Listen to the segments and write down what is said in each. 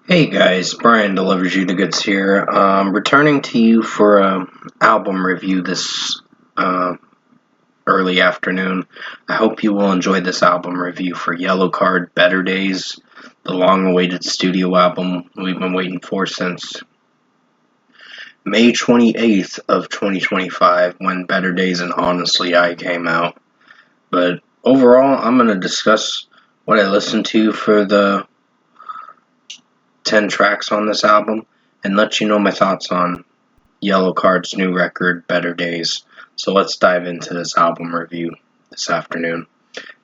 Hey guys, Brian delivers you the goods here. Returning to you for a album review this uh, early afternoon. I hope you will enjoy this album review for Yellowcard Better Days, the long-awaited studio album we've been waiting for since May 28th of 2025 when Better Days and Honestly I came out. But overall, I'm going to discuss what I listened to for the 10 tracks on this album and let you know my thoughts on Yellowcard's new record, Better Days. So let's dive into this album review this afternoon.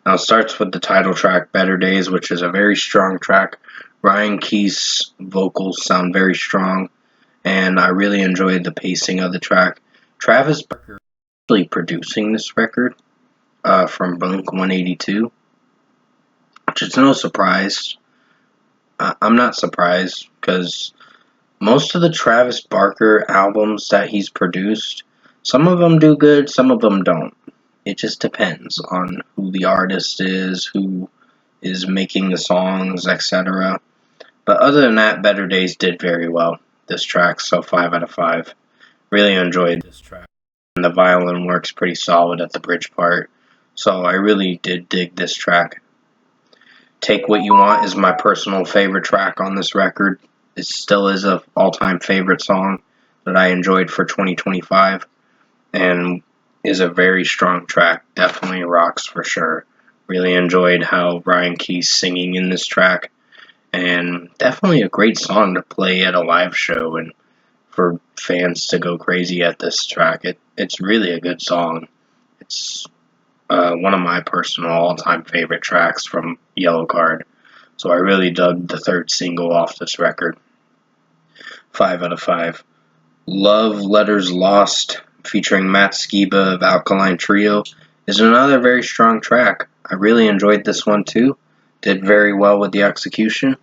Now it starts with the title track, Better Days, which is a very strong track. Ryan Key's vocals sound very strong, and I really enjoyed the pacing of the track. Travis Barker is actually producing this record from Blink 182, which is no surprise. I'm not surprised because most of the Travis Barker albums that he's produced, some of them do good, some of them don't. It just depends on who the artist is, who is making the songs, etc. But other than that, Better Days did very well. This track, so 5 out of 5. Really enjoyed this track. And the violin works pretty solid at the bridge part. So I really did dig this track. Take What You Want is my personal favorite track on this record. It still is an all-time favorite song that I enjoyed for 2025 and is a very strong track. Definitely rocks for sure. Really enjoyed how Ryan Key's singing in this track, and definitely a great song to play at a live show and for fans to go crazy at this track. It's really a good song. It's one of my personal all-time favorite tracks from Yellowcard. So I really dug the third single off this record. 5 out of 5. Love Letters Lost, featuring Matt Skiba of Alkaline Trio, is another very strong track. I really enjoyed this one too. Did very well with the execution.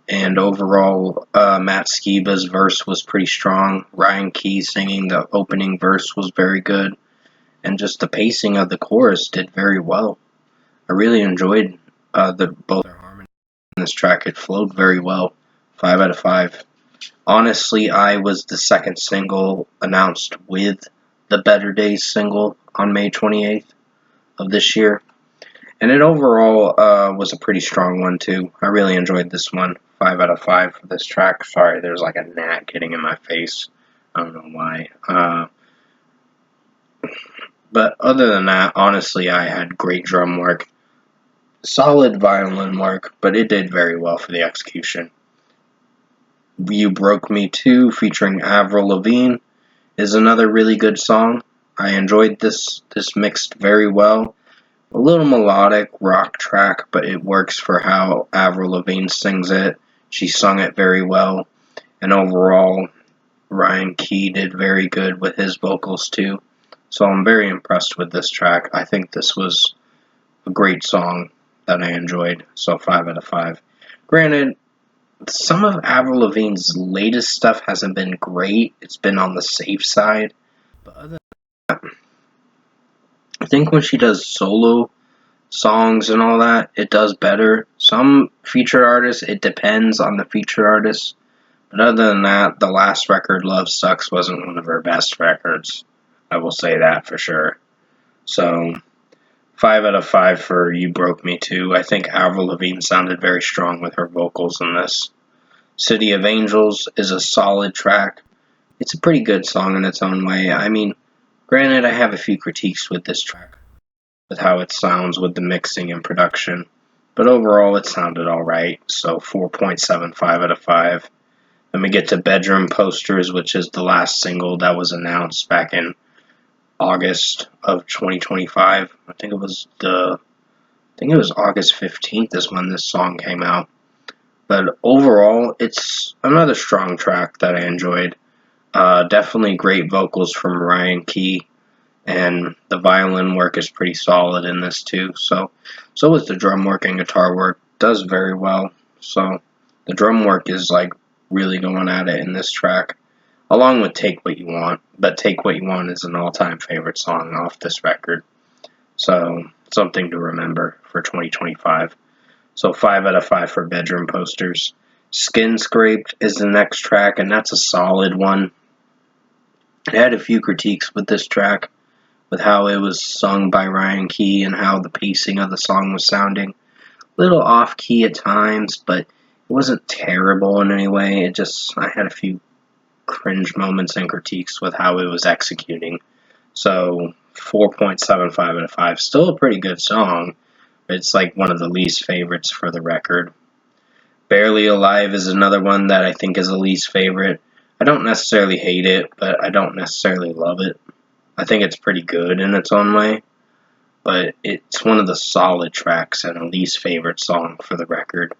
And overall, Matt Skiba's verse was pretty strong. Ryan Key singing the opening verse was very good. And just the pacing of the chorus did very well. I really enjoyed both their harmony in this track. It flowed very well. 5 out of 5. Honestly, I was the second single announced with the Better Days single on May 28th of this year. And it overall was a pretty strong one too. I really enjoyed this one. 5 out of 5 for this track. Sorry, there's like a gnat getting in my face. I don't know why. But other than that, honestly, I had great drum work. Solid violin work, but it did very well for the execution. You Broke Me Too, featuring Avril Lavigne, is another really good song. I enjoyed this mixed very well. A little melodic rock track, but it works for how Avril Lavigne sings it. She sung it very well. And overall, Ryan Key did very good with his vocals too. So I'm very impressed with this track. I think this was a great song that I enjoyed. So 5 out of 5. Granted, some of Avril Lavigne's latest stuff hasn't been great. It's been on the safe side. But other than that, I think when she does solo songs and all that, it does better. Some featured artists, it depends on the featured artist. But other than that, the last record, Love Sucks, wasn't one of her best records. I will say that for sure. So 5 out of 5 for You Broke Me Too. I think Avril Lavigne sounded very strong with her vocals in this. City of Angels is a solid track. It's a pretty good song in its own way. I mean, granted, I have a few critiques with this track, with how it sounds with the mixing and production. But overall, it sounded alright, so 4.75 out of 5. Then we get to Bedroom Posters, which is the last single that was announced back in August of 2025. I think it was August 15th is when this song came out. But overall, it's another strong track that I enjoyed. Definitely great vocals from Ryan Key, and the violin work is pretty solid in this too. So is the drum work and guitar work. Does very well. So the drum work is like really going at it in this track, along with Take What You Want. But Take What You Want is an all-time favorite song off this record. So something to remember for 2025. So 5 out of 5 for Bedroom Posters. Skin Scraped is the next track, and that's a solid one. I had a few critiques with this track, with how it was sung by Ryan Key and how the pacing of the song was sounding. A little off key at times, but it wasn't terrible in any way. I had a few cringe moments and critiques with how it was executing. So 4.75 out of 5. Still a pretty good song. It's like one of the least favorites for the record. Barely Alive is another one that I think is a least favorite. I don't necessarily hate it, but I don't necessarily love it. I think it's pretty good in its own way, but it's one of the solid tracks and a least favorite song for the record.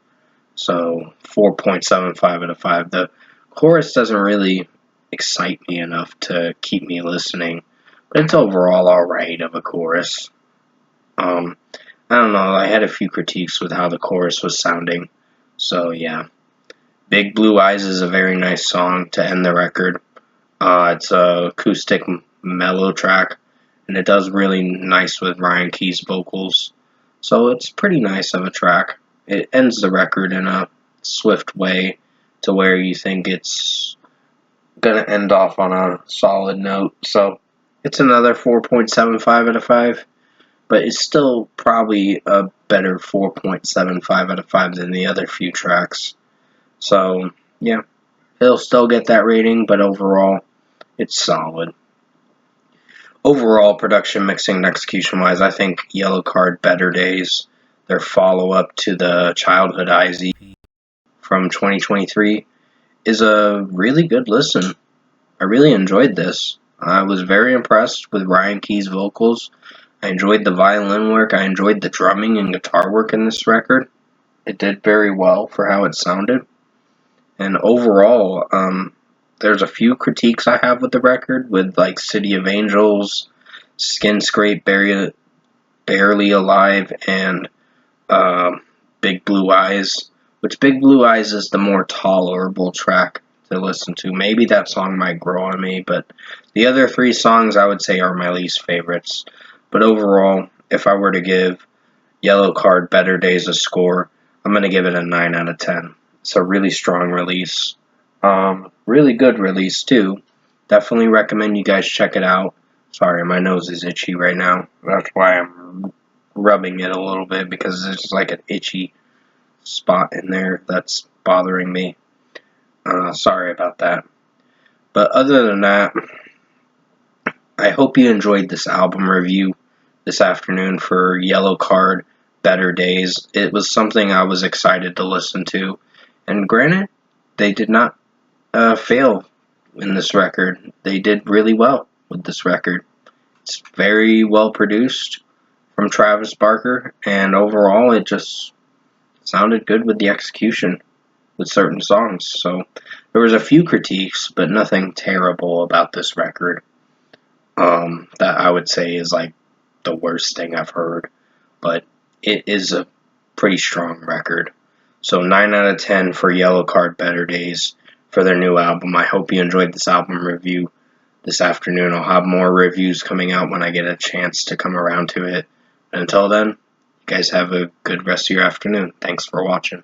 So 4.75 out of 5. The chorus doesn't really excite me enough to keep me listening, but it's overall alright of a chorus. I don't know, I had a few critiques with how the chorus was sounding, so yeah. Big Blue Eyes is a very nice song to end the record. It's a acoustic mellow track, and it does really nice with Ryan Key's vocals, so it's pretty nice of a track. It ends the record in a swift way to where you think it's gonna end off on a solid note, so it's another 4.75 out of 5, but it's still probably a better 4.75 out of 5 than the other few tracks. So, yeah, it'll still get that rating, but overall, it's solid. Overall, production, mixing, and execution-wise, I think Yellowcard Better Days, their follow-up to the Childhood Eyes EP from 2023, is a really good listen. I really enjoyed this. I was very impressed with Ryan Key's vocals. I enjoyed the violin work. I enjoyed the drumming and guitar work in this record. It did very well for how it sounded. And overall, there's a few critiques I have with the record, with like City of Angels, Skin Scrape, Barely Alive, and Big Blue Eyes, which Big Blue Eyes is the more tolerable track to listen to. Maybe that song might grow on me, but the other three songs I would say are my least favorites. But overall, if I were to give Yellowcard Better Days a score, I'm going to give it a 9 out of 10. It's a really strong release. Really good release, too. Definitely recommend you guys check it out. Sorry, my nose is itchy right now. That's why I'm rubbing it a little bit, because there's like an itchy spot in there that's bothering me. Sorry about that. But other than that, I hope you enjoyed this album review this afternoon for Yellowcard Better Days. It was something I was excited to listen to. And granted, they did not fail in this record. They did really well with this record. It's very well produced from Travis Barker, and overall it just sounded good with the execution with certain songs. So there was a few critiques, but nothing terrible about this record that I would say is like the worst thing I've heard. But it is a pretty strong record. So 9 out of 10 for Yellowcard Better Days for their new album. I hope you enjoyed this album review this afternoon. I'll have more reviews coming out when I get a chance to come around to it. And until then, you guys have a good rest of your afternoon. Thanks for watching.